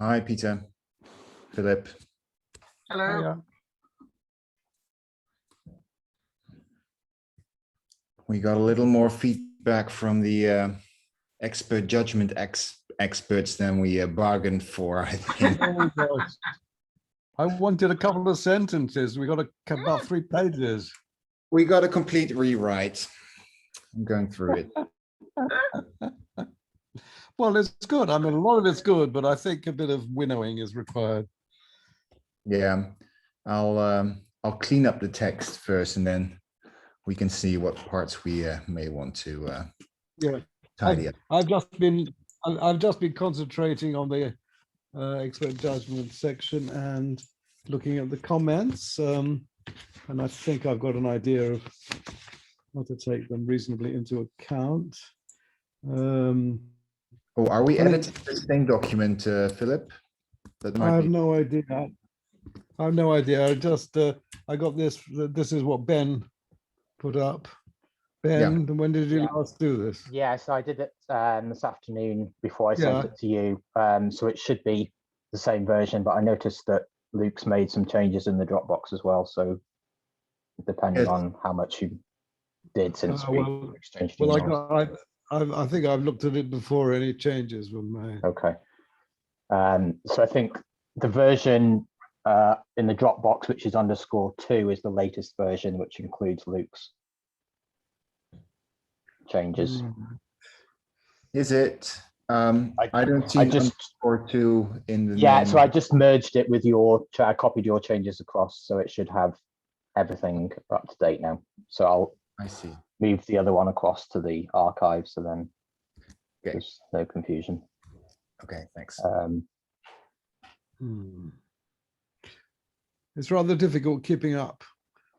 Hi, Peter, Philip. Hello. Yeah. We got a little more feedback from the expert judgment experts than we bargained for, I think. Oh gosh. I wanted a couple of sentences. We got about 3 pages. We got a complete rewrite. I'm going through it. Well, it's good. I mean, a lot of it's good, but I think a bit of winnowing is required. Yeah, I'll clean up the text first, and then we can see what parts we may want to Yeah, tidy up. I've just been concentrating on the expert judgment section and looking at the comments, and I think I've got an idea of how to take them reasonably into account. Oh, are we I think- editing the same document, Philip? That I might have be. no idea. I have no idea. I just I got this. This is what Ben put up. Ben, when did you Yeah. last do this? Yeah, so I did it this afternoon before I Yeah. sent it to you. So it should be the same version, but I noticed that Luke's made some changes in the Dropbox as well. So depending Yes. on how much you did since we Well, exchanged well, emails. I think I've looked at it before any changes were made. Okay. So I think the version in the Dropbox, which is _2, is the latest version, which includes Luke's changes. Is it? I don't see I just _2 in the Yeah, name. so I just merged it with I copied your changes across, so it should have everything up to date now. So I'll I see. move the other one across to the archive, so then Okay. there's no confusion. Okay, thanks. It's rather difficult keeping up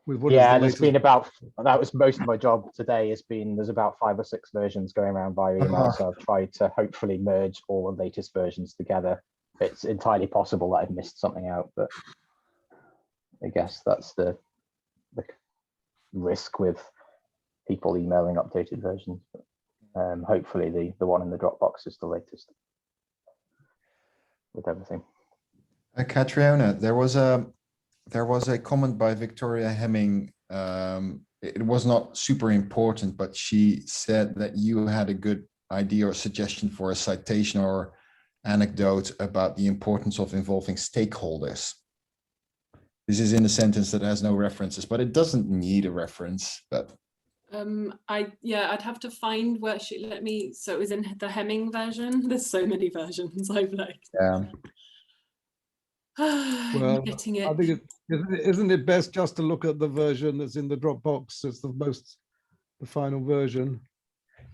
with what Yeah, is the there's latest. been that was most of my job today. There's about 5 or 6 versions going around via email, so I've tried to hopefully merge all the latest versions together. It's entirely possible that I've missed something out, but I guess that's the risk with people emailing updated versions. But, hopefully the one in the Dropbox is the latest with everything. Catriona, there was a comment by Victoria Hemming. It was not super important, but she said that you had a good idea or suggestion for a citation or anecdote about the importance of involving stakeholders. This is in a sentence that has no references, but it doesn't need a reference. But I'd have to find where she let me. So it was in the Hemming version. There's so many versions. I've like. yeah. Well, getting it. I think isn't it best just to look at the version that's in the Dropbox? It's the final version.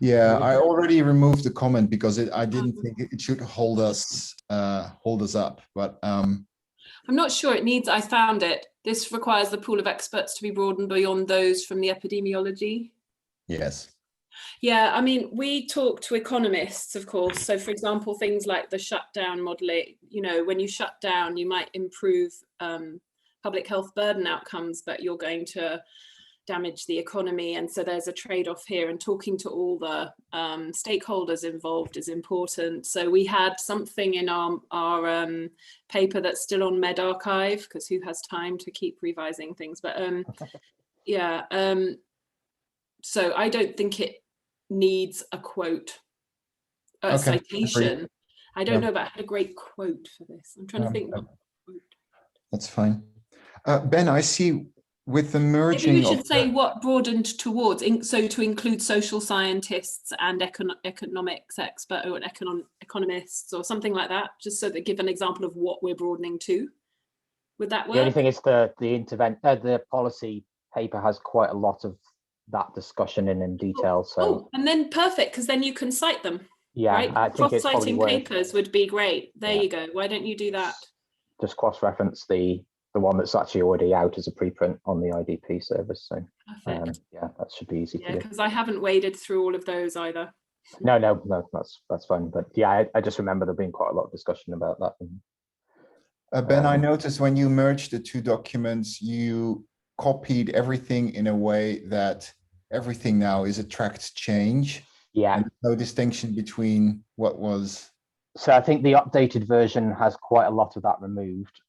Yeah, Yeah. I already removed the comment because I didn't think it should hold us up. But I'm not sure it needs. I found it. This requires the pool of experts to be broadened beyond those from the epidemiology. yes. Yeah, I mean, we talk to economists, of course. So, for example, things like the shutdown modeling, when you shut down, you might improve public health burden outcomes, but you're going to damage the economy. And so there's a trade-off here, and talking to all the stakeholders involved is important. So we had something in our paper that's still on medRxiv, because who has time to keep revising things? But so I don't think it needs a quote, a Okay, citation. I don't Yeah. know about a great quote for this. I'm trying to think. What quote. That's fine. Ben, I see with the Maybe merging we should of say what broadened towards, so to include social scientists and economics expert or economists or something like that, just so that give an example of what we're broadening to. Would that work? The only thing is the policy paper has quite a lot of that discussion in detail. So and then perfect, because then you can cite them. yeah, Right? I think it's probably Cross-citing worth papers would be great. There Yeah. you go. Why don't you do that? just cross-reference the one that's actually already out as a preprint on the IDP service. So Perfect. yeah, that should be easy Yeah, to do. because I haven't waded through all of those either. No, that's fine. But yeah, I just remember there being quite a lot of discussion about that. Ben, I noticed when you merged the two documents, you copied everything in a way that everything now is a tracked change. Yeah. And no distinction between what was So I think the updated version has quite a lot of that removed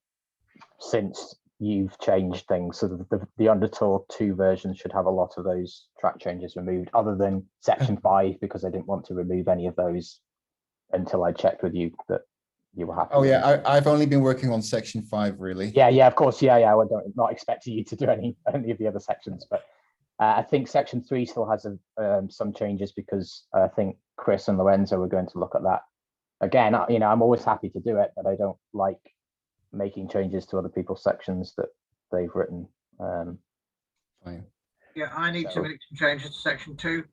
since you've changed things. So the Undertow 2 version should have a lot of those track changes removed, other than section 5, because I didn't want to remove any of those until I checked with you that you were happy. Oh yeah, I've only been working on section 5 really. Yeah, of course. Yeah. I don't not expecting you to do any of the other sections, but I think section 3 still has some changes, because I think Chris and Lorenzo were going to look at that. Again, I'm always happy to do it, but I don't like making changes to other people's sections that they've written. Fine. Yeah, I need to make some changes to section 2.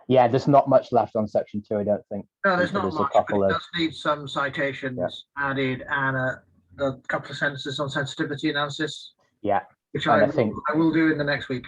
Yeah, there's not much left on section 2, I don't think. No, there's not There's a much, but couple it of- does need some citations added and a couple of sentences on sensitivity analysis, Yeah, which And I I think- will do in the next week.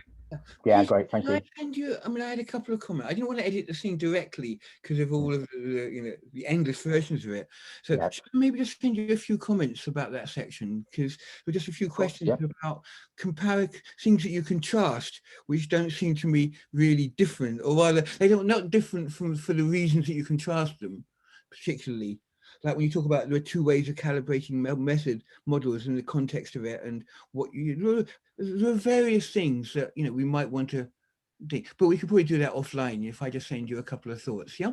yeah, Please, great, thank can you. I send you, I mean, I had a couple of comments. I didn't want to edit the thing directly because of all of the endless versions of it. So Yeah. should I maybe just send you a few comments about that section, because there were just a few course, questions yeah. about things that you contrast, which don't seem to me really different, or rather, they don't not different for the reasons that you contrast them, particularly. Like when you talk about there are 2 ways of calibrating method models in the context of it, and what there are various things that we might want to do, but we could probably do that offline if I just send you a couple of thoughts. Yeah.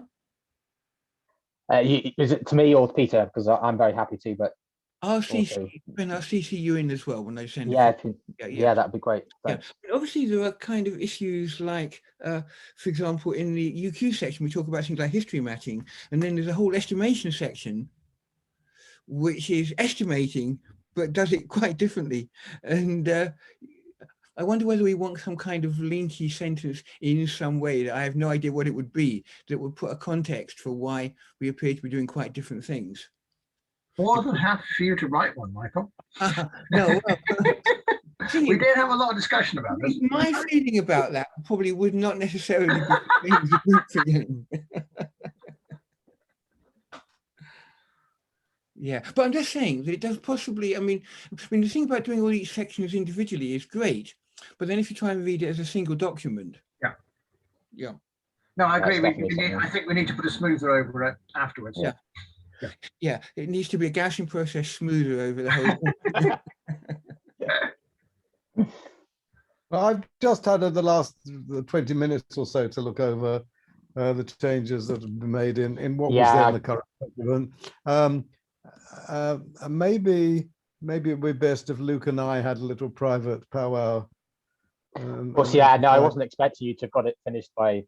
Is it to me or to Peter? Because I'm very happy to, but I'll also, CC you in as well when I send. yeah, it. yeah, that'd be great. Yeah, Thanks. but obviously there are kind of issues like, for example, in the UQ section, we talk about things like history matching, and then there's a whole estimation section, which is estimating, but does it quite differently. And I wonder whether we want some kind of linky sentence in some way that I have no idea what it would be, that would put a context for why we appear to be doing quite different things. More than happy for you to write one, Michael. No, well, We did have a lot of discussion about this. my feeling about that probably would not necessarily be the same as a group feeling. Yeah, but I'm just saying that it does possibly, I mean, the thing about doing all these sections individually is great, but then if you try and read it as a single document. Yeah. Yeah. No, I That's agree. definitely something. I think we need to put a smoother over it afterwards. Yeah. Yeah, it needs to be a Gaussian process smoother over the whole. Well, I've just had the last 20 minutes or so to look over the changes that have been made in what was Yeah. then the current document. Maybe it would be best if Luke and I had a little private powwow. Of course, yeah. No, I wasn't expecting you to have got it finished by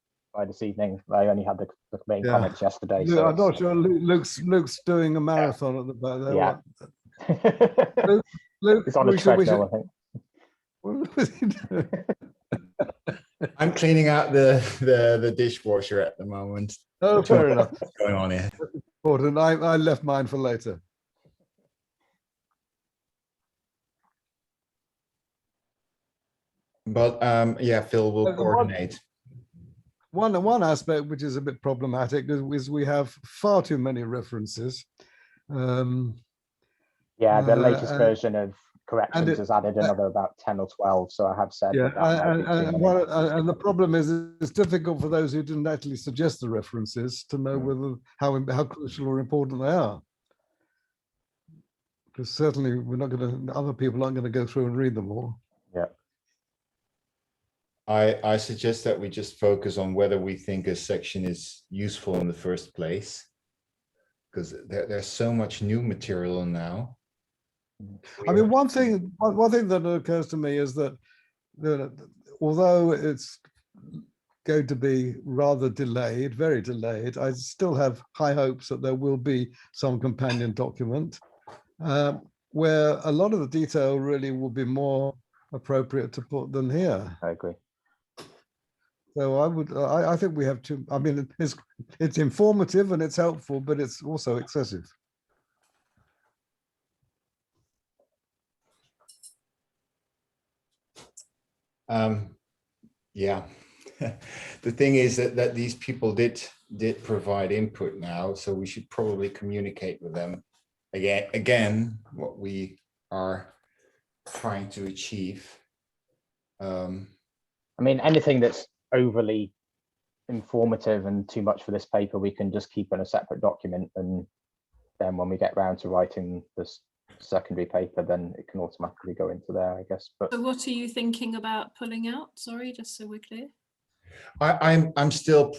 this evening. I only had the main Yeah. comments yesterday. Luke, So I'm not sure Luke's doing a marathon at the back there. Yeah. Luke, It's on a we should- treadmill, I think. what was he doing? I'm cleaning out the dishwasher at the moment. Oh, fair enough. What's going on here? Important. I left mine for later. But yeah, Phil will There's one- coordinate. One aspect which is a bit problematic is we have far too many references. Yeah, the latest and- version of corrections it- has added another about 10 or 12. So I have said Yeah, that might be too and, many. and the problem is it's difficult for those who didn't actually suggest the references to know whether how crucial or important they are. Because certainly we're not going to, other people aren't going to go through and read them all. I suggest that we just focus on whether we think a section is useful in the first place, because there's so much new material now. I mean, one thing that occurs to me is that although it's going to be rather delayed, very delayed, I still have high hopes that there will be some companion document where a lot of the detail really will be more appropriate to put than here. I agree. So I think we have to, I mean, it's informative and it's helpful, but it's also excessive. Yeah, the thing is that these people did provide input now, so we should probably communicate with them again what we are trying to achieve. I mean, anything that's overly informative and too much for this paper, we can just keep in a separate document and then when we get round to writing this secondary paper, then it can automatically go into there, I guess. But So what are you thinking about pulling out? Sorry, just so we're clear. I'm still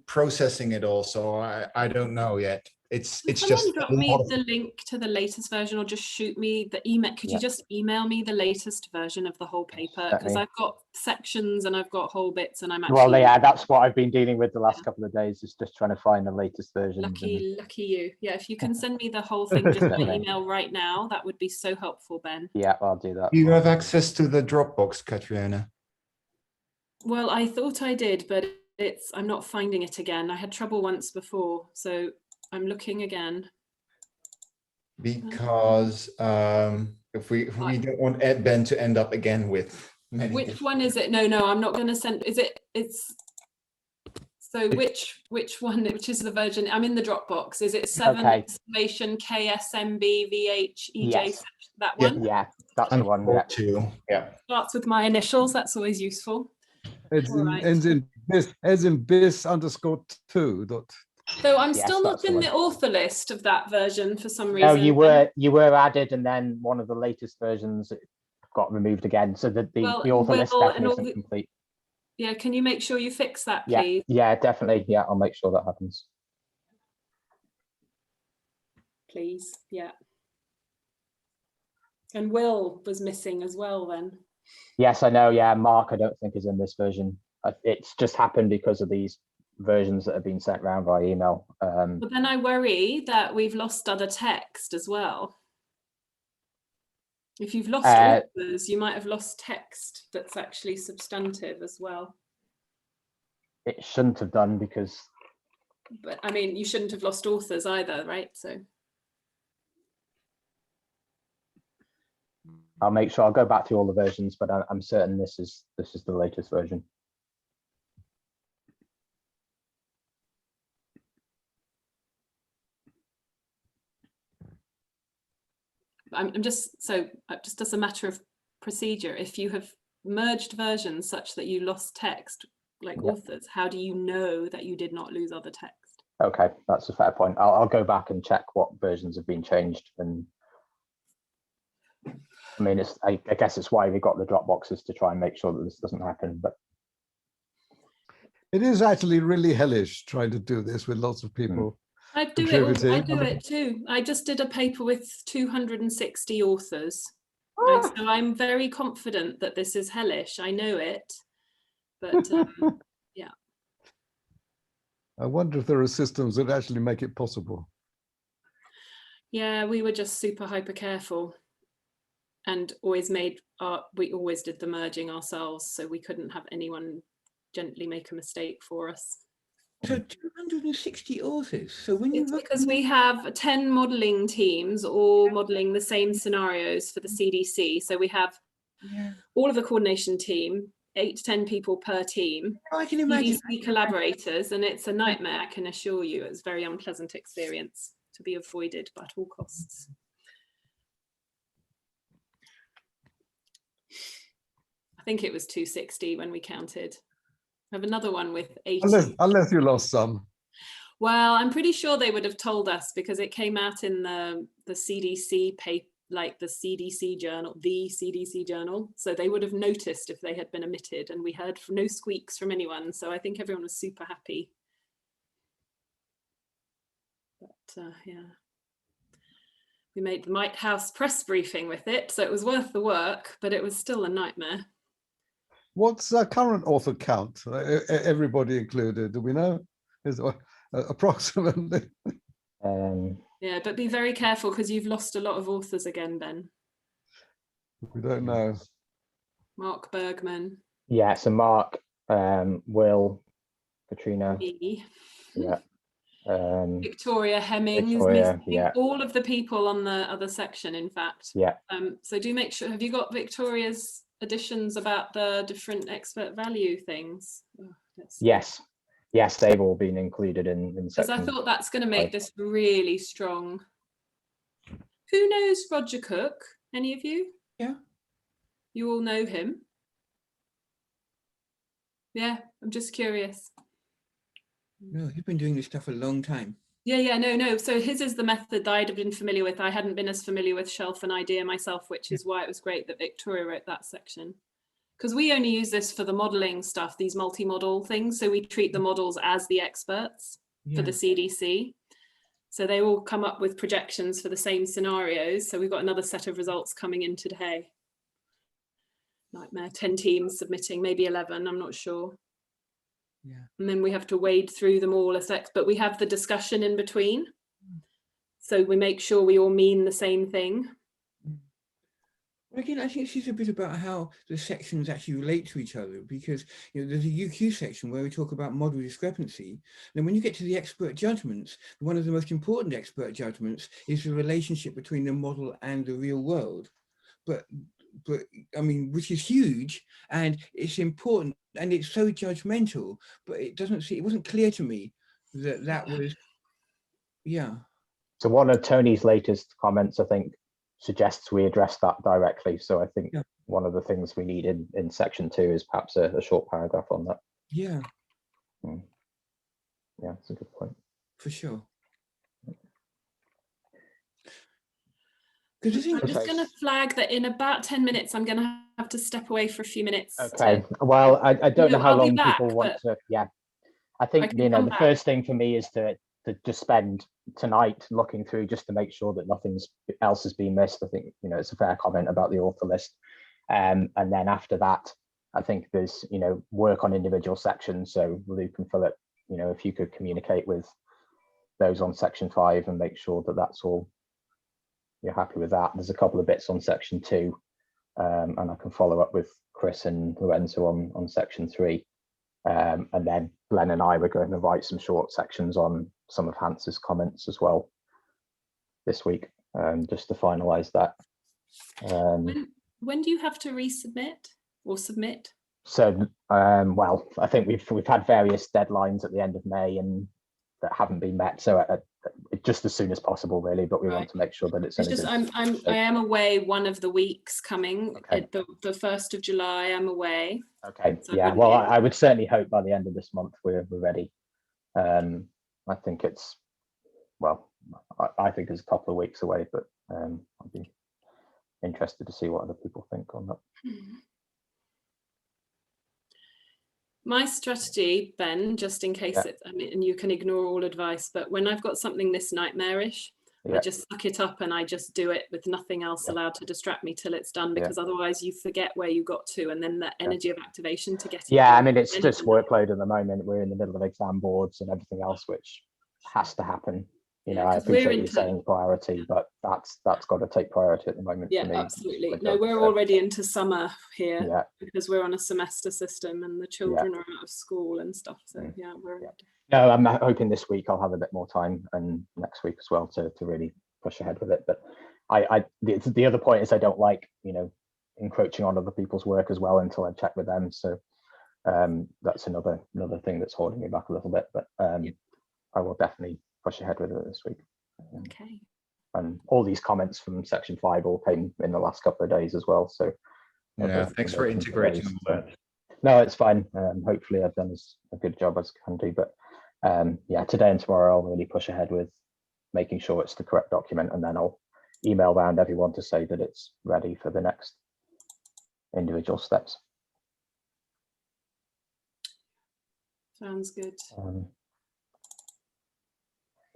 processing it all, so I don't know yet. It's Can just someone drop a me lot of- the link to the latest version, or just shoot me the email? Could Yeah. you just email me the latest version of the whole paper? Because Certainly. I've got sections and I've got whole bits, and I'm actually well, yeah, that's what I've been dealing with the last couple of days, is just trying to find the latest version. lucky you. Yeah, if you can send me the whole thing just by Definitely. email right now, that would be so helpful, Ben. Yeah, I'll do that. Do you have access to the Dropbox, Katriona? Well, I thought I did, but I'm not finding it again. I had trouble once before, so I'm looking again. Because if we don't want Ben to end up again with many Which one is it? No, I'm not going to send. It's so which one? Which is the version? I'm in the Dropbox. Is it 7 Okay. exclamation KSMB VH EJ? Yes. That Yeah. one Yeah, that's the one. Yeah. too. Yeah. starts with my initials. That's always useful. Ends in, Alright. ends in bis_2. So I'm Yes, still not that's the in one. the author list of that version for some No, reason. you were added, and then one of the latest versions got removed again. So the Well, author list Will and definitely all isn't the- complete. Yeah, can you make sure you fix that, Yeah, please? yeah, definitely. Yeah, I'll make sure that happens. Please, yeah. And Will was missing as well then. Yes, I know. Yeah, Mark, I don't think is in this version. It's just happened because of these versions that have been sent around by email. But then I worry that we've lost other text as well. If you've lost authors, you might have lost text that's actually substantive as well. It shouldn't have done, because But I mean, you shouldn't have lost authors either, right? So I'll make sure I'll go back through all the versions, but I'm certain this is the latest version. I'm just, so just as a matter of procedure, if you have merged versions such that you lost text, like Yeah. authors, how do you know that you did not lose other text? Okay, that's a fair point. I'll go back and check what versions have been changed. And I mean, I guess it's why we got the Dropboxes, to try and make sure that this doesn't happen. But It is actually really hellish trying to do this with lots of people. I do contributing. it too. I just did a paper with 260 authors. So I'm very confident that this is hellish. I know it, but I wonder if there are systems that actually make it possible. yeah, we were just super hyper careful and always we always did the merging ourselves, so we couldn't have anyone gently make a mistake for us. So 260 authors. So when you It's look, because we have 10 modelling teams all modelling the same scenarios for the CDC. So we have yeah, all of the coordination team, 8 to 10 people per team, I can imagine. CDC collaborators, and it's a nightmare, I can assure you. It's a very unpleasant experience to be avoided at all costs. I think it was 260 when we counted. I have another one with 80. Unless you lost some. Well, I'm pretty sure they would have told us, because it came out in the CDC paper, like the CDC journal. So they would have noticed if they had been omitted, and we heard no squeaks from anyone. So I think everyone was super happy. But yeah, we made the White House press briefing with it, so it was worth the work, but it was still a nightmare. What's the current author count? Everybody included, do we know? Is approximately? Yeah, but be very careful, because you've lost a lot of authors again, Ben. We don't know. Mark Bergman, Yeah, so Mark, Will, Katrina, me, yeah, Victoria Hemming is Victoria, missing. yeah. All of the people on the other section, in fact. yeah. So do make sure, have you got Victoria's additions about the different expert value things? Oh, Yes, they've all been included in because I section. thought that's going to make this really strong. Who knows Roger Cook? Any of you? Yeah. You all know him? Yeah, I'm just curious. No, he's been doing this stuff a long time. No. So his is the method that I'd been familiar with. I hadn't been as familiar with Shelf and IDEA myself, which is why it was great that Victoria wrote that section. Because we only use this for the modeling stuff, these multi-model things. So we treat the models as the experts for the CDC. So they all come up with projections for the same scenarios. So we've got another set of results coming in today. Nightmare, 10 teams submitting, maybe 11, I'm not sure. Yeah. And then we have to wade through them all as but we have the discussion in between. So we make sure we all mean the same thing. Well, again, I think this is a bit about how the sections actually relate to each other, because there's a UQ section where we talk about model discrepancy. And when you get to the expert judgments, one of the most important expert judgments is the relationship between the model and the real world. But I mean, which is huge and it's important and it's so judgmental, but it wasn't clear to me that was, yeah. So one of Tony's latest comments, I think, suggests we address that directly. So I think one of the things we need in section 2 is perhaps a short paragraph on that. Yeah. Yeah, that's a good point. For sure. I'm just going to flag that in about 10 minutes, I'm going to have to step away for a few minutes. Okay. Well, I don't know how long back, people want to. Yeah. I think, the first thing for me is to just spend tonight looking through just to make sure that nothing else has been missed. I think, it's a fair comment about the author list. And then after that, I think there's, work on individual sections. So Luke and Philip, if you could communicate with those on section 5 and make sure that that's all, you're happy with that. There's a couple of bits on section 2, and I can follow up with Chris and Lorenzo on section 3. And then Glenn and I were going to write some short sections on some of Hans's comments as well this week, just to finalize that. When do you have to resubmit or submit? So, well, I think we've had various deadlines at the end of May and that haven't been met. So just as soon as possible, really. But we want to make sure that it's just I am away one of the weeks coming. Okay. The 1st of July, I'm away. Okay. So yeah. Well, I would certainly hope by the end of this month we're ready. I think it's I think it's a couple of weeks away, but I'd be interested to see what other people think on that. My strategy, Ben, just in case and you can ignore all advice, but when I've got something this nightmarish, I just suck it up and I just do it with nothing else allowed to distract me till it's done, because otherwise you forget where you got to, and then the energy of activation to get it. Yeah, I mean, it's just workload at the moment. We're in the middle of exam boards and everything else, which has to happen. I appreciate you saying priority, but that's got to take priority at the moment. Yeah, for me. Absolutely. No, we're already into summer here because we're on a semester system and the children are out of school and stuff. So we're. No, I'm hoping this week I'll have a bit more time, and next week as well to really push ahead with it. But the other point is I don't like encroaching on other people's work as well until I've checked with them. So that's another thing that's holding me back a little bit. But I will definitely push ahead with it this week. Okay. And all these comments from section 5 all came in the last couple of days as well. So thanks for integrating all that. No, it's fine. Hopefully I've done as a good job as I can do, but today and tomorrow I'll really push ahead with making sure it's the correct document, and then I'll email around everyone to say that it's ready for the next individual steps. Sounds good.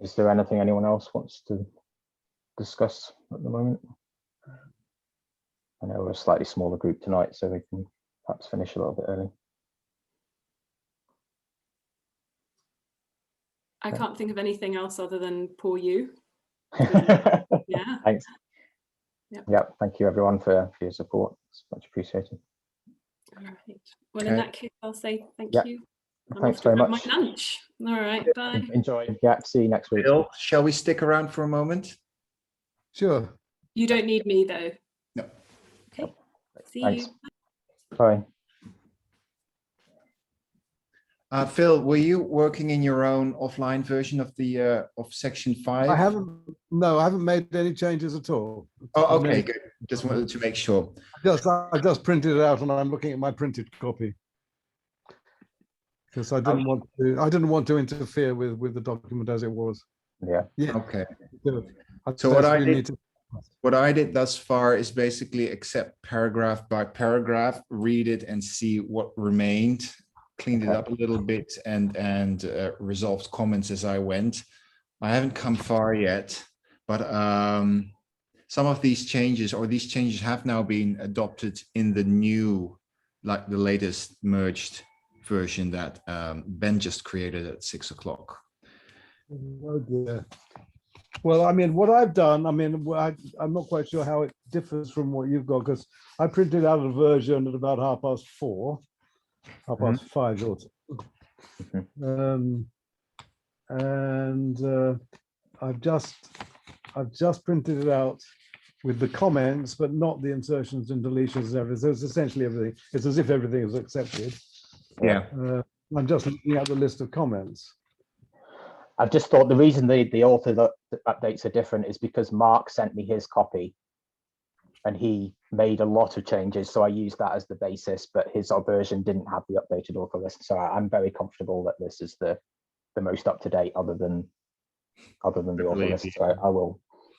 Is there anything anyone else wants to discuss at the moment? I know we're a slightly smaller group tonight, so we can perhaps finish a little bit early. I can't think of anything else other than poor you. Yeah. Thanks. Yeah. Thank you everyone for your support. It's much appreciated. All right. Well, in that case, I'll say thank you. Thanks very much. My lunch. All right. Bye. Enjoy. Yeah. See you next week. Bill, shall we stick around for a moment? Sure. You don't need me though. No. Okay. See Thanks. you. Bye. Phil, were you working in your own offline version of the of section 5? I haven't made any changes at all. Oh, okay, good. Just wanted to make sure. I just printed it out and I'm looking at my printed copy. Because I didn't want to interfere with the document as it was. Yeah. Yeah. Okay. Good. So what I We did- need to- What I did thus far is basically accept paragraph by paragraph, read it and see what remained, cleaned it Okay. up a little bit and resolved comments as I went. I haven't come far yet, but some of these changes have now been adopted in the new, like the latest merged version that Ben just created at 6 o'clock. Oh dear. Well, I mean, what I've done, I mean, I'm not quite sure how it differs from what you've got, because I printed out a version at about 4:30, 5:30 or so. And I've just printed it out with the comments, but not the insertions and deletions and everything. So it's essentially everything. It's as if everything is accepted. Yeah. I'm just looking at the list of comments. I've just thought the reason the author updates are different is because Mark sent me his copy and he made a lot of changes. So I used that as the basis, but his version didn't have the updated author list. So I'm very comfortable that this is the most up to date other than the author list. So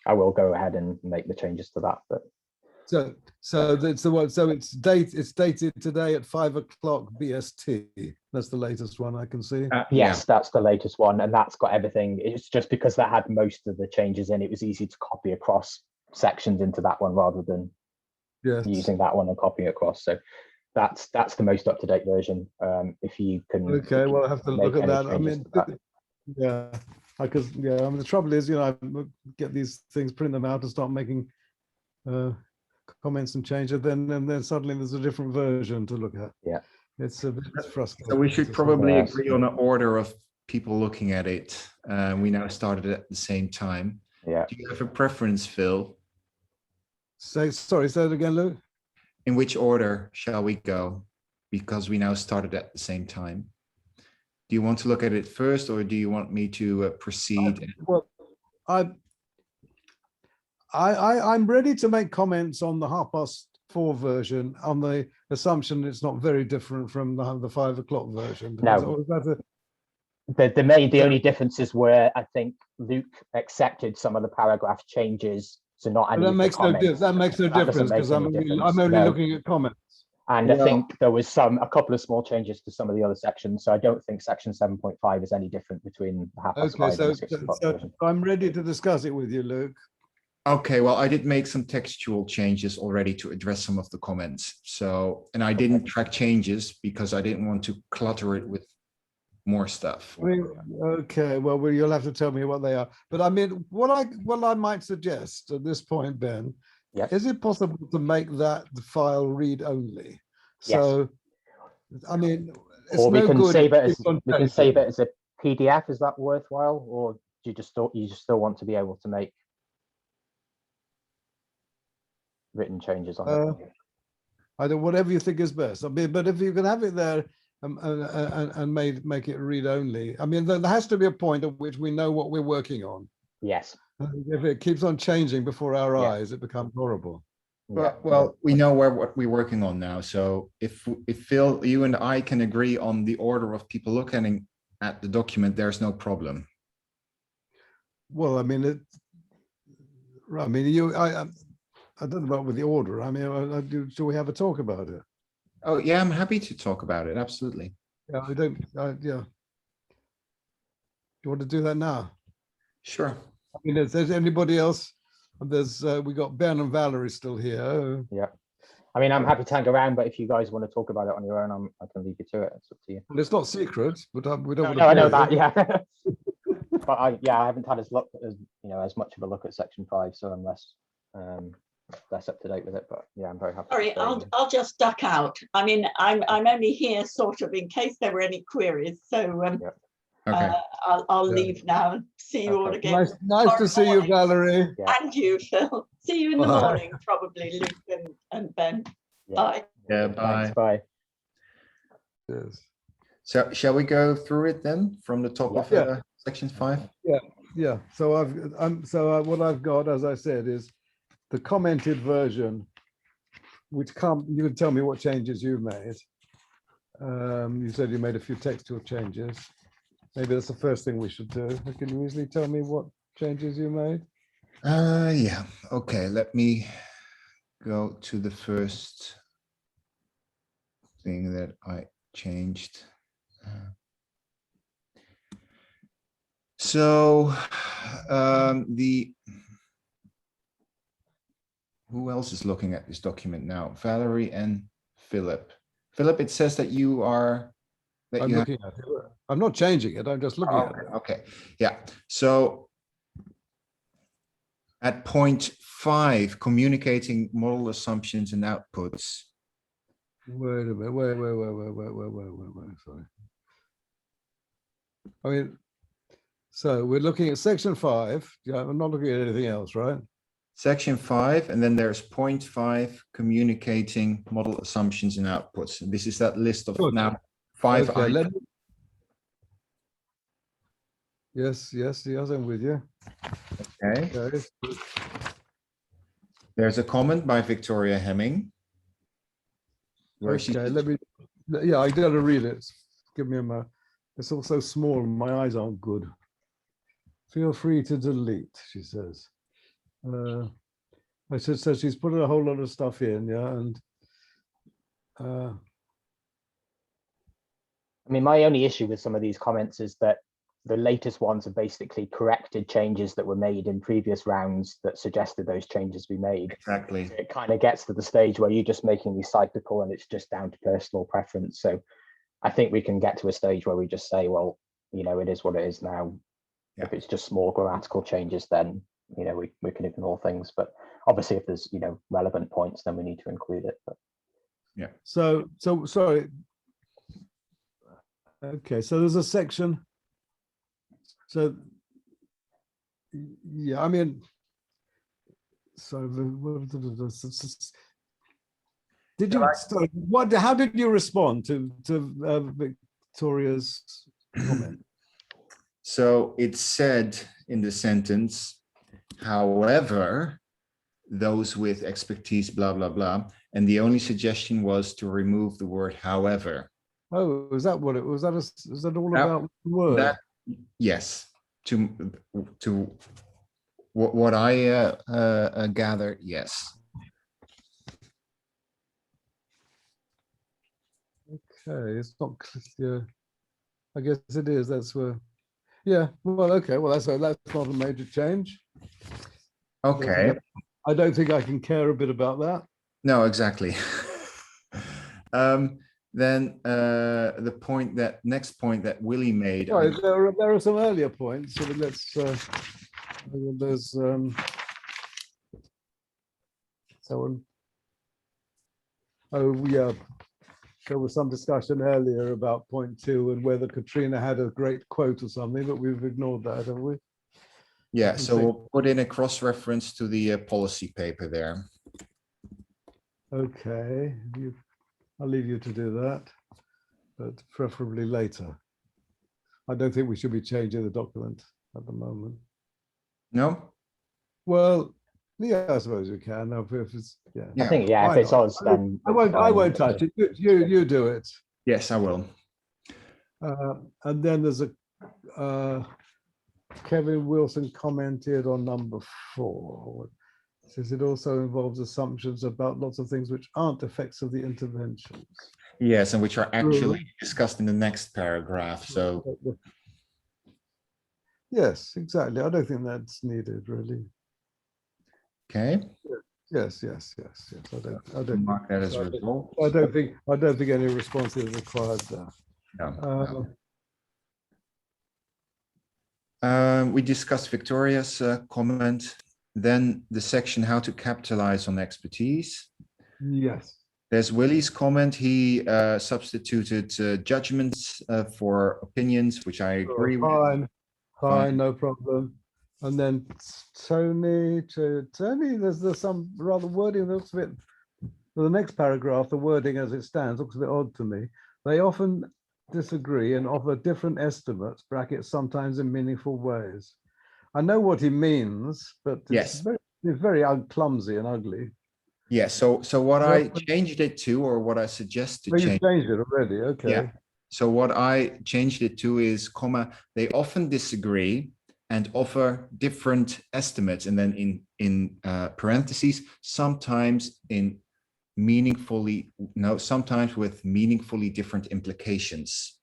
I will go ahead and make the changes to that. But So that's the one. So it's dated today at 5 o'clock BST. That's the latest one I can see. yes, that's the latest one, and that's got everything. It's just because that had most of the changes in, it was easy to copy across sections into that one rather than using that one and copying across. So that's the most up to date version. If you can. Okay, well, I have to look at that. I mean, that. yeah, because I mean, the trouble is, I get these things, print them out, and start making comments and changes, and then suddenly there's a different version to look at. Yeah, it's a bit frustrating. So we should probably agree on an order of people looking at it. We now started at the same time. Yeah. Do you have a preference, Phil? Say that again, Lou. In which order shall we go? Because we now started at the same time. Do you want to look at it first, or do you want me to proceed? Well, I'm ready to make comments on the 4:30 version on the assumption it's not very different from the 5 o'clock version. No. The only differences were, I think Luke accepted some of the paragraph changes, so not any. That makes no difference. That makes no difference because I'm only looking at comments. And I think there was a couple of small changes to some of the other sections. So I don't think section 7.5 is any different between the 5:30 and the 6 o'clock version. I'm ready to discuss it with you, Luke. Okay, well, I did make some textual changes already to address some of the comments. So, and I didn't track changes because I didn't want to clutter it with more stuff. Okay, well, you'll have to tell me what they are. But I mean, what I might suggest at this point, Ben, is it possible to make that the file read only? So, I mean, it's or we no can good save it as a PDF. Is that worthwhile, or do you just still want to be able to make written changes on it? I don't, whatever you think is best. I mean, but if you can have it there and make it read only, I mean, there has to be a point at which we know what we're working on. Yes. If it keeps on changing before our eyes, it becomes horrible. Well, we know what we're working on now. So if Phil, you and I can agree on the order of people looking at the document, there's no problem. Well, I mean, I don't know about with the order. I mean, do we have a talk about it? Oh yeah, I'm happy to talk about it. Absolutely. Yeah, I don't. Yeah. You want to do that now? Sure. I mean, if there's anybody else, we got Ben and Valerie still here. Yeah. I mean, I'm happy to hang around, but if you guys want to talk about it on your own, I can leave you to it. It's up to you. Well, it's not secret, but we don't. No, I know that. Yeah. But I haven't had as much of a look at section 5, so I'm less up to date with it. But yeah, I'm very happy. Sorry, I'll just duck out. I mean, I'm only here sort of in case there were any queries. So Okay. I'll leave now and see you all again. Nice to see you, Valerie. And you, Phil. See you in the morning, probably, Luke and Ben. Yeah. Bye. Yeah. Bye. Thanks, bye. Yes. So shall we go through it then from the top of section 5? Yeah. So what I've got, as I said, is the commented version, which you can tell me what changes you made. You said you made a few textual changes. maybe that's the first thing we should do. Can you easily tell me what changes you made? Yeah, okay, let me go to the first thing that I changed. So who else is looking at this document now? Valerie and Philip. Philip, it says that you are. I'm looking at it. I'm not changing it. I'm just looking at it. Okay, yeah. So at point 5, communicating model assumptions and outputs. Wait a minute. Wait. Sorry. I mean, so we're looking at section 5. Yeah, I'm not looking at anything else, right? Section 5, and then there's point 5, communicating model assumptions and outputs. And this is that list of Okay. now 5 Okay, items. Yes, I'm with you. Okay. Okay. There's a comment by Victoria Hemming. Where she Okay, yeah, I gotta read it. Give me a moment. It's all so small, my eyes aren't good. Feel free to delete, she says. I said, so she's put a whole lot of stuff in, yeah, and I mean, my only issue with some of these comments is that the latest ones are basically corrected changes that were made in previous rounds that suggested those changes be made. exactly. It kind of gets to the stage where you're just making these cyclical and it's just down to personal preference. So I think we can get to a stage where we just say, well, you know, it is what it is now. Yeah. If it's just small grammatical changes, then, you know, we can ignore things. But obviously, if there's, you know, relevant points, then we need to include it. But Yeah. so sorry. Okay, so there's a section. So yeah, I mean, so did you? Sorry, what? How did you respond to Victoria's comment? So it said in the sentence, however, those with expertise, blah, blah, blah. And the only suggestion was to remove the word however. Oh, is that what it was? Is that all Now, about the word? Yes, to what I gather, yes. Okay, it's not clear. I guess it is. That's where. Yeah. Well, okay. Well, that's not a major change. Okay. I don't think I can care a bit about that. No, exactly. Then the next point that Willie made. Right, there are some earlier points. So let's. There's someone. Oh yeah, there was some discussion earlier about point 2 and whether Katrina had a great quote or something, but we've ignored that, have we? Yeah, so we'll put in a cross-reference to the policy paper there. Okay, I'll leave you to do that, but preferably later. I don't think we should be changing the document at the moment. No? Well, yeah, I suppose we can. If it's, yeah. I think, yeah, if it's us, then I won't touch it. You do it. Yes, I will. And then there's a Kevin Wilson commented on number 4. Says it also involves assumptions about lots of things which aren't effects of the interventions. Yes, and which are actually discussed in the next paragraph. So yes, exactly. I don't think that's needed, really. okay. Yes. I don't Mark that as a result. I don't think any response is required there. No. We discussed Victoria's comment. Then the section how to capitalize on expertise. Yes. There's Willie's comment. He substituted judgments for opinions, which I agree with. Fine, no problem. And then Tony, there's some rather wording that looks a bit, the next paragraph, the wording as it stands looks a bit odd to me. They often disagree and offer different estimates, brackets, sometimes in meaningful ways. I know what he means, but it's very clumsy and ugly. Yeah, so what I changed it to, or what I suggest to change. You changed it already, okay. Yeah. So what I changed it to is comma, they often disagree and offer different estimates. And then in parentheses, sometimes sometimes with meaningfully different implications.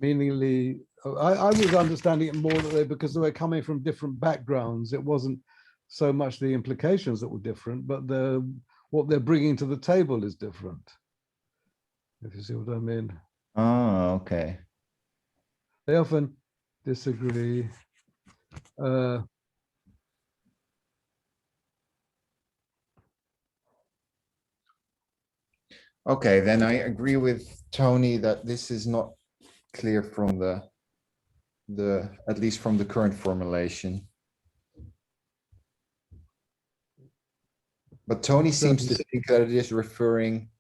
Meaningly, I was understanding it more that because they were coming from different backgrounds, it wasn't so much the implications that were different, but what they're bringing to the table is different. If you see what I mean. Oh, okay. They often disagree. Okay, then I agree with Tony that this is not clear from at least from the current formulation. But Tony seems to think that it is referring.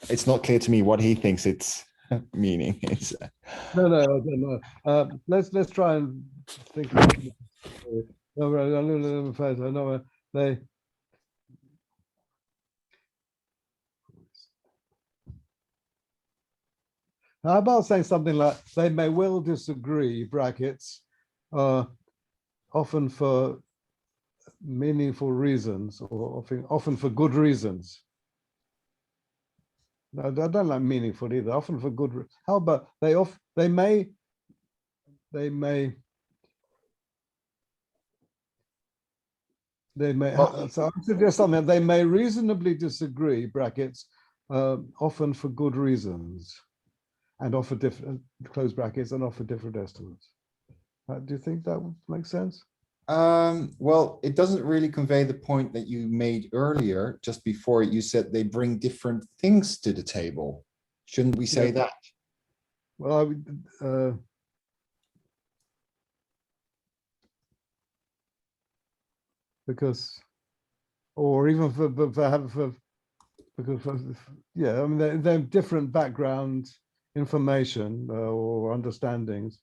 It's not clear to me what he thinks its meaning is. No, I don't know. Let's try and think. No, they. How about saying something like they may well disagree, brackets, often for meaningful reasons or often for good reasons. No, I don't like meaningful either, often for good. How about they may so I suggest something, they may reasonably disagree, brackets, often for good reasons, and offer different, close brackets, and offer different estimates. Do you think that would make sense? Well, it doesn't really convey the point that you made earlier, just before you said they bring different things to the table. Shouldn't we say that? Well, I would, because, or even yeah, I mean, they're different background information or understandings.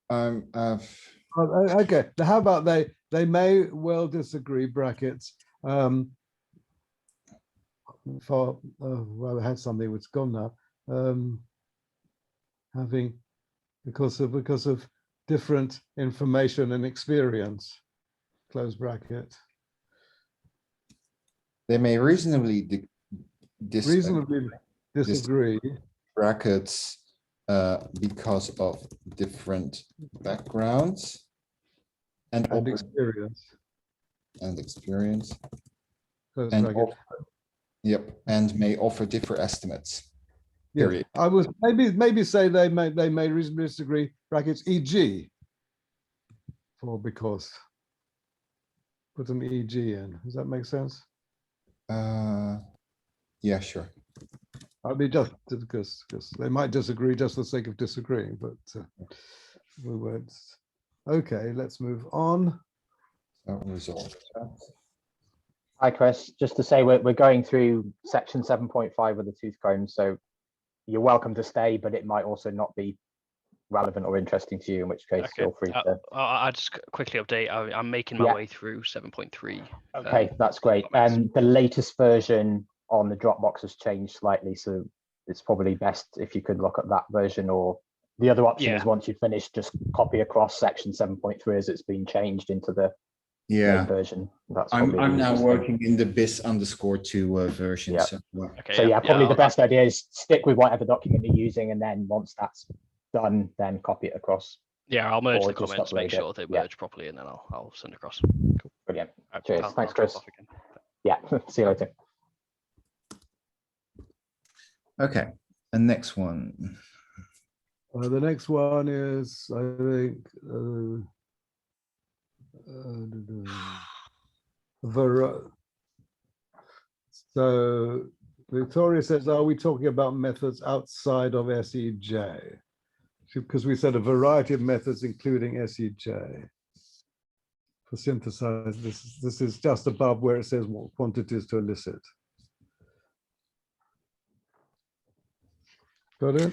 Okay, how about they may well disagree, brackets, for well, I had something which gone now, having because of different information and experience, close bracket. They may reasonably disagree, brackets, because of different backgrounds and experience. And experience. Close And bracket. Yep, and may offer different estimates. Yeah, Period. I was maybe say they may reasonably disagree, brackets, e.g. for because. Put an e.g. in. Does that make sense? Yeah, sure. I mean, just because they might disagree just for the sake of disagreeing, but we won't. Okay, let's move on. Resolved. Hi, Chris. Just to say, we're going through section 7.5 of the tooth comb, so you're welcome to stay, but it might also not be relevant or interesting to you, in which case feel free to. I'll just quickly update. I'm making my way through 7.3. Okay, that's great. And the latest version on the Dropbox has changed slightly, so it's probably best if you could look at that version, or the other option is once you finish, just copy across section 7.3 as it's been changed into the main version. That's I'm now working in the bis_2 version. Yeah. So, okay, so probably the best idea is stick with whatever document you're using, and then once that's done, then copy it across. Yeah, I'll merge the comments, make sure they merge properly, and then I'll send across. Cool. Brilliant. Cheers. Thanks, Chris. Yeah, see you later. Okay, and next one. The next one is, I think, so Victoria says, are we talking about methods outside of SEJ? Because we said a variety of methods, including SEJ. For synthesize, this is just above where it says what quantities to elicit. Got it?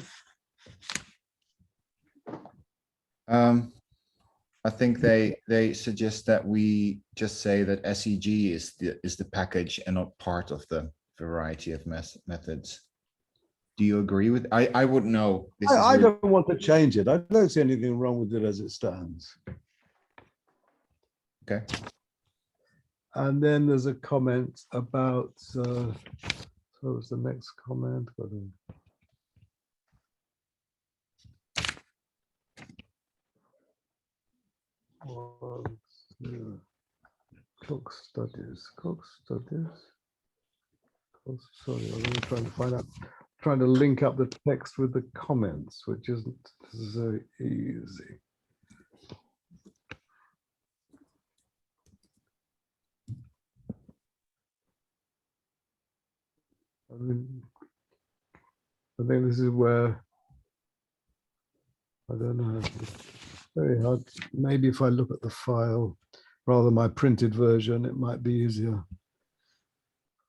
I think they suggest that we just say that SEG is the package and not part of the variety of methods. Do you agree with? I wouldn't know. This is I really- don't want to change it. I don't see anything wrong with it as it stands. Okay. And then there's a comment about, so what's the next comment? Cook studies. Sorry, I'm really trying to find out, trying to link up the text with the comments, which isn't so easy. I think this is where, I don't know, it's very hard. Maybe if I look at the file rather than my printed version, it might be easier.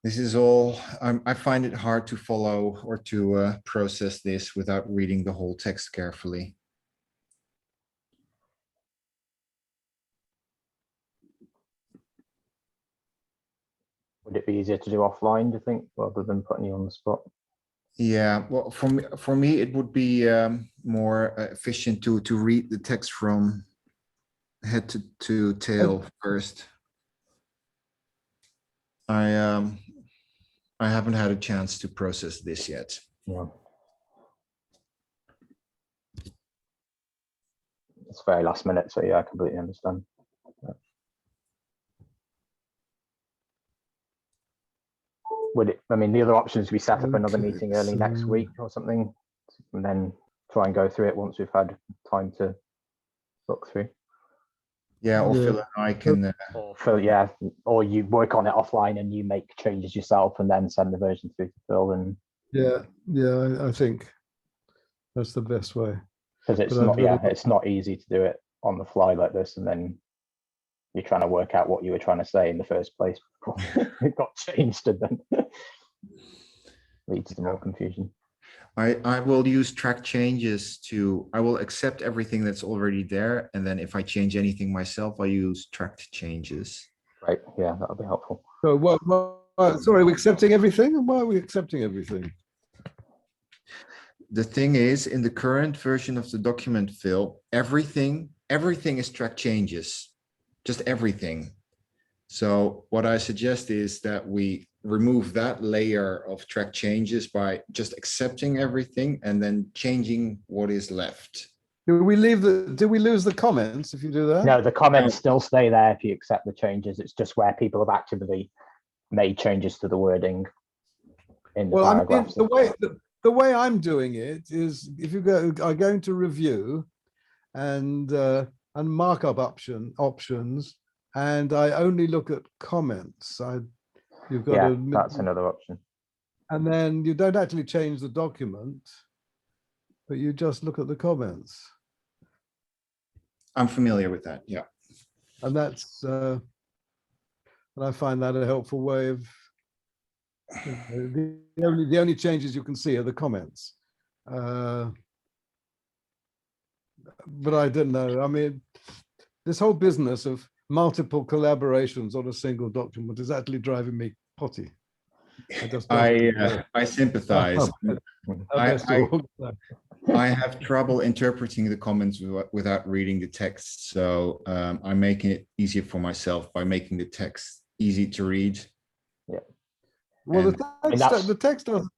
This is all, I find it hard to follow or to process this without reading the whole text carefully. Would it be easier to do offline, do you think, rather than putting you on the spot? Yeah, well, for me, it would be more efficient to read the text from head to tail first. I haven't had a chance to process this yet. Yeah. It's very last minute, so yeah, I completely understand. Would it, I mean, the other option is we set up another Okay, meeting early next so- week or something, and then try and go through it once we've had time to look through. Yeah, or Yeah. Phil and I can. Or Phil, yeah, or you work on it offline and you make changes yourself and then send the version through to Phil, and Yeah, I think that's the best way. because it's But I've not, yeah, really- it's not easy to do it on the fly like this, and then you're trying to work out what you were trying to say in the first place before it got changed, and then leads to more confusion. I will use track changes I will accept everything that's already there. And then if I change anything myself, I use tracked changes. Right, yeah, that'll be helpful. So sorry, are we accepting everything? Why are we accepting everything? The thing is, in the current version of the document, Phil, everything is track changes, just everything. So what I suggest is that we remove that layer of track changes by just accepting everything and then changing what is left. Do we lose the comments if you do that? No, the comments still stay there if you accept the changes. It's just where people have actively made changes to the wording in the Well, I mean, paragraphs. the way I'm doing it is if you are going to review and markup options, and I only look at comments. You've got Yeah, to, that's another option. and then you don't actually change the document, but you just look at the comments, I'm familiar with that. Yeah. and that's and I find that a helpful way of. The only changes you can see are the comments. But I don't know. I mean, this whole business of multiple collaborations on a single document is actually driving me potty. I sympathize. I have trouble interpreting the comments without reading the text. So I'm making it easier for myself by making the text easy to read. Yeah. Well, And- the text does.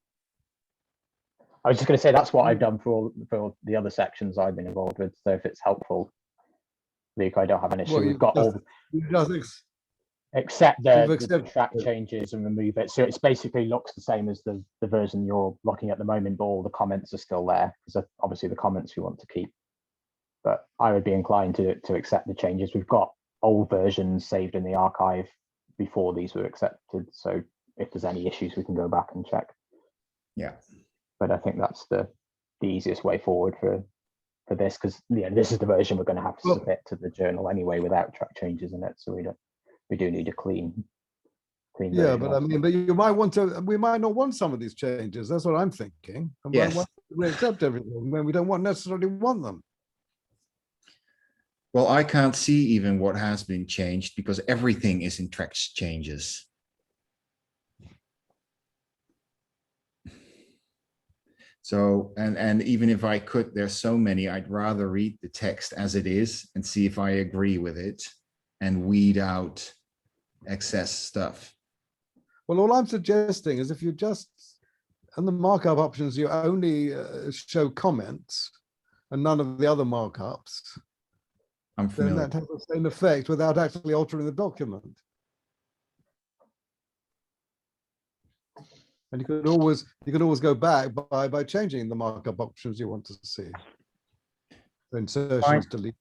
I was just going to say that's what I've done for the other sections I've been involved with. So if it's helpful, Luke, I don't have an issue. Well, We've got all except the track changes and remove it. So it's basically looks the same as the version you're looking at the moment, but all the comments are still there because obviously the comments we want to keep. But I would be inclined to accept the changes. We've got old versions saved in the archive before these were accepted. So if there's any issues, we can go back and check. Yeah. But I think that's the easiest way forward for this, because this is the version we're going to have to submit to the journal anyway without track changes in it. So we do need a clean clean Yeah, version but of. I mean, but you might want to, we might not want some of these changes. That's what I'm thinking. And Yes. why we accept everything when we don't necessarily want them. Well, I can't see even what has been changed because everything is in text changes. So, and even if I could, there's so many, I'd rather read the text as it is and see if I agree with it and weed out excess stuff. Well, all I'm suggesting is if you just, on the markup options, you only show comments and none of the other markups, I'm then familiar. that has the same effect without actually altering the document. And you could always go back by changing the markup options you want to see. The insertions, deletions.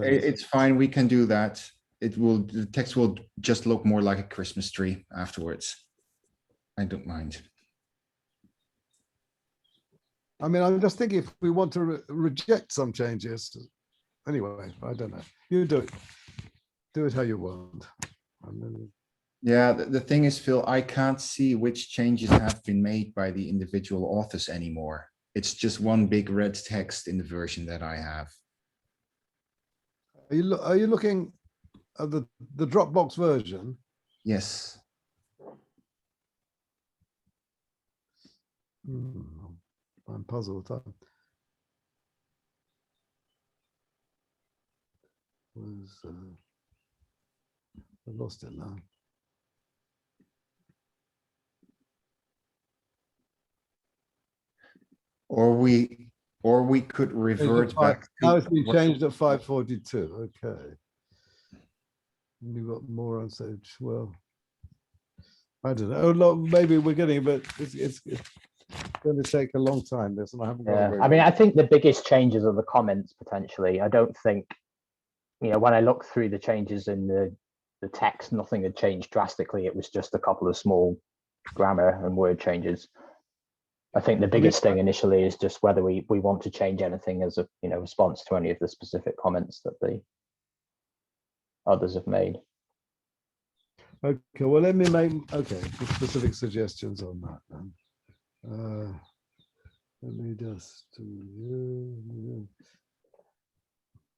It's fine, we can do that. The text will just look more like a Christmas tree afterwards. I don't mind. I mean, I'm just thinking if we want to reject some changes. Anyway, I don't know. You do it. Do it how you want. And then, Yeah, the thing is, Phil, I can't see which changes have been made by the individual authors anymore. It's just one big red text in the version that I have. are you looking at the Dropbox version? Yes. I'm puzzled. I lost it now. Or we could revert back. Now it's been changed at 5:42. Okay. And you've got more on stage. Well, I don't know. Oh, look, maybe we're getting a bit. It's going to take a long time. This, and I haven't. Yeah, I mean, I think the biggest changes are the comments potentially. I don't think, when I look through the changes in the text, nothing had changed drastically. It was just a couple of small grammar and word changes. I think the biggest thing initially is just whether we want to change anything as a response to any of the specific comments that the others have made. Okay, well, let me make specific suggestions on that then. Let me just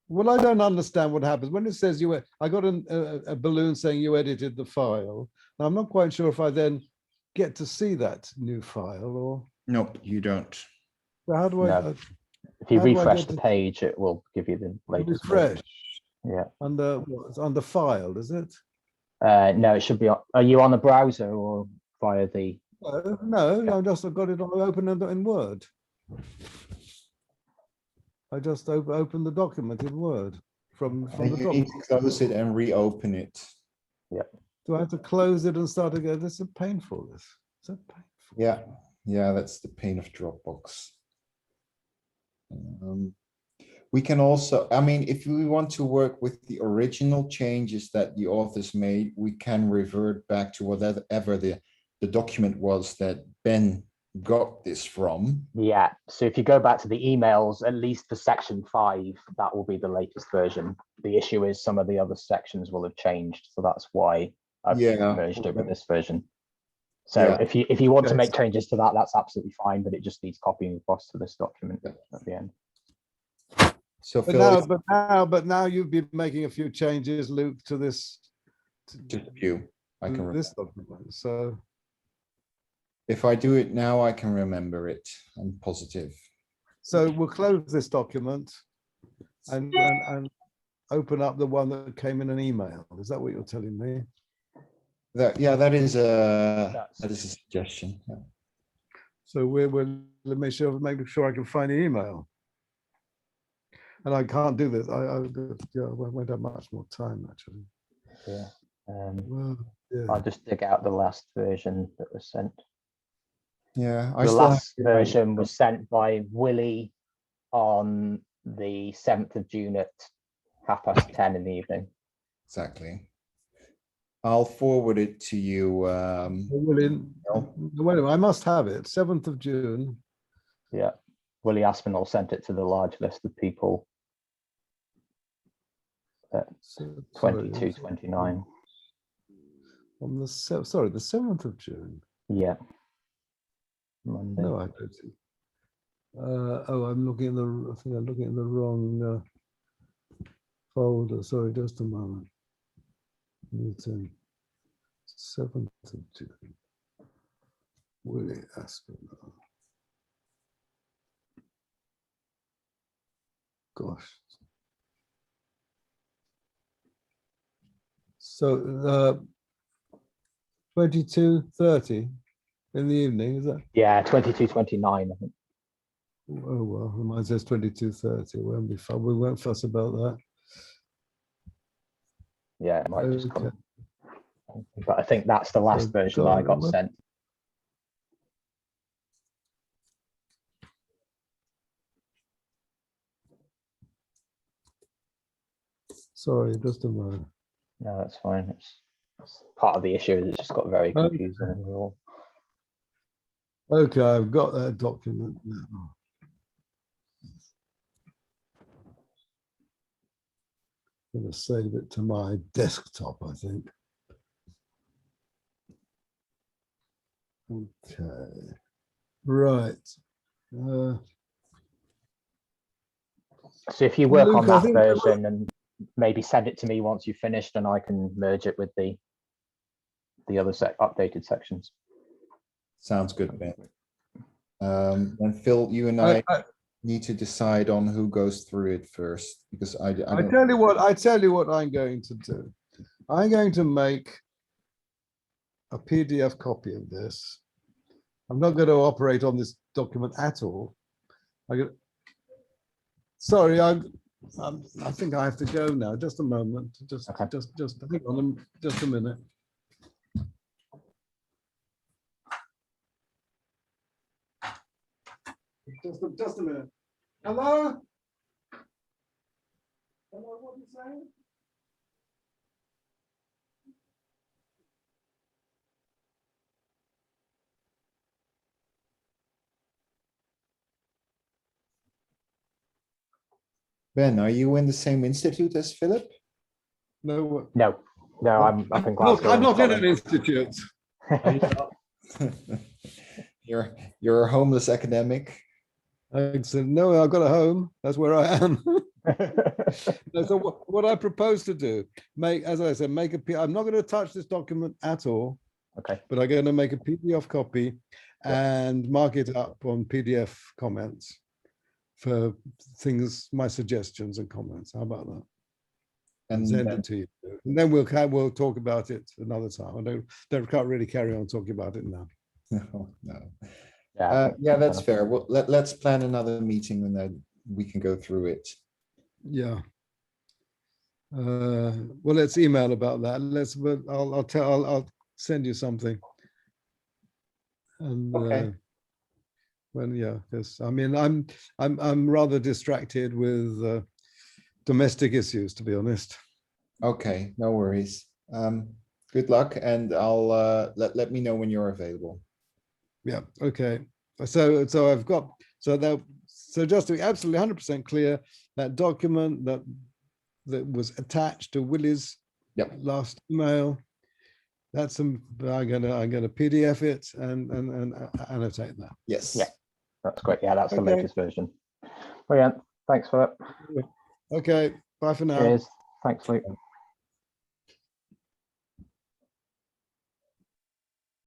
well, I don't understand what happens when it says I got a balloon saying you edited the file. Now, I'm not quite sure if I then get to see that new file or. Nope, you don't. So how do I? No. If you refresh the page, it will give you the latest. Refresh. Yeah. Under file, is it? No, it should be. Are you on the browser or via the? No, I just got it open in Word. I just opened the document in Word from the You need to close it and reopen it. Yeah. Do I have to close it and start again? This is painful. This is so painful. Yeah, that's the pain of Dropbox. We can also, I mean, if we want to work with the original changes that the authors made, we can revert back to whatever the document was that Ben got this from. Yeah, so if you go back to the emails, at least for section 5, that will be the latest version. The issue is some of the other sections will have changed, so that's why I've merged it with this version. So if you want to make changes to that, that's absolutely fine, but it just needs copying across to this document at the end. So but now you've been making a few changes, Luke, to this. Just a few. I can this document. So if I do it now, I can remember it. I'm positive. So we'll close this document and open up the one that came in an email. Is that what you're telling me? That is a suggestion. Yeah. So we'll make sure I can find the email. And I can't do this. I won't have much more time actually. Yeah. I'll just dig out the last version that was sent. Yeah, the last version was sent by Willie on the 7th of June at 10:30 in the evening. Exactly. I'll forward it to you. Wait a minute, I must have it. 7th of June. Yeah, Willie Aspinall sent it to the large list of people at 22:29. On the sorry, the 7th of June. Yeah. Monday. No, I don't see. Oh, I'm looking in the. I think I'm looking in the wrong folder. Sorry, just a moment. Meeting 7th of June. Willie Aspinall. Gosh. So 22:30 in the evening, is that? Yeah, 22:29, I think. Oh well, mine says 22:30. It won't be fun. We won't fuss about that. Yeah, it might just Okay. come. But I think that's the last So version that I got go- sent. Sorry, just a moment. No, that's fine. It's part of the issue. It's just got very Okay. confusing overall. Okay, I've got that document now. I'm going to save it to my desktop, I think. Okay. Right. So if you work Luke, on I that think- version and maybe send it to me once you've finished, and I can merge it with the other updated sections. Sounds good, Ben. And Phil, you and I need to decide on who goes through it first, because I I don't. tell you what, I'm going to do. I'm going to make a PDF copy of this. I'm not going to operate on this document at all. Sorry, I think I have to go now. Just a moment. Just Okay. just hang on just a minute. Just a minute. Hello? Hello, what are you saying? Ben, are you in the same institute as Philip? No, what? No, I'm up in Look, Glasgow. I'm not in an Scotland. institute. You're a homeless academic. Excellent. No, I've got a home. That's where I am. No, so what I propose to do, as I said, I'm not going to touch this document at all, Okay. but I'm going to make a PDF copy and mark it up on PDF comments for things, my suggestions and comments. How about that? And send then- it to you. And then we'll talk about it another time. I can't really carry on talking about it now. No. Yeah, Yeah, that's fair. Well, let's plan another meeting and then we can go through it. Yeah. Well, let's email about that. I'll send you something. And Okay. because I mean I'm rather distracted with domestic issues, to be honest. Okay, no worries. Good luck, and I'll let me know when you're available. Yeah. Okay. So I've got so just to be absolutely 100% clear, that document that was attached to Willie's last email. That's I'm gonna PDF it and annotate that. Yes. Yeah. That's great. Yeah, that's the Okay. latest version. Brilliant. Thanks for that. Okay. Bye for now. Cheers. Thanks, Luke.